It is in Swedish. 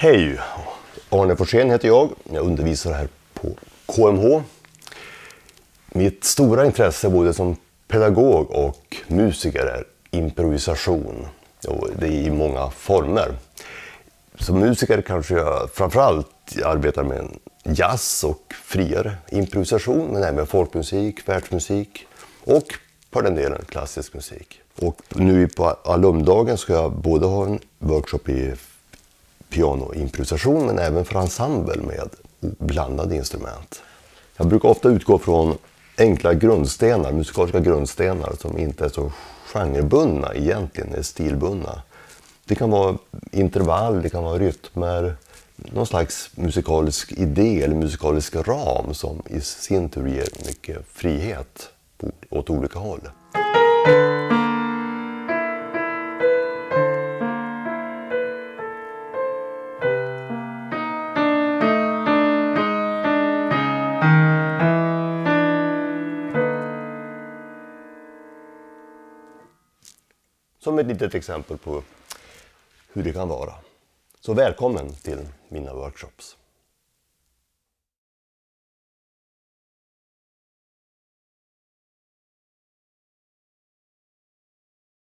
Hej! Arne Forsén heter jag. Jag undervisar här på KMH. Mitt stora intresse både som pedagog och musiker är improvisation. Och det är i många former. Som musiker kanske jag framförallt arbetar med jazz och friare improvisation, men även folkmusik, världsmusik och på den delen klassisk musik. Och nu på alumndagen ska jag både ha en workshop i pianoimprovisation men även för ensemble med blandade instrument. Jag brukar ofta utgå från enkla grundstenar, musikaliska grundstenar som inte är så genrebundna egentligen, är stilbundna. Det kan vara intervall, det kan vara rytmer, någon slags musikalisk idé eller musikalisk ram som i sin tur ger mycket frihet åt olika håll. Som ett litet exempel på hur det kan vara. Så välkommen till mina workshops.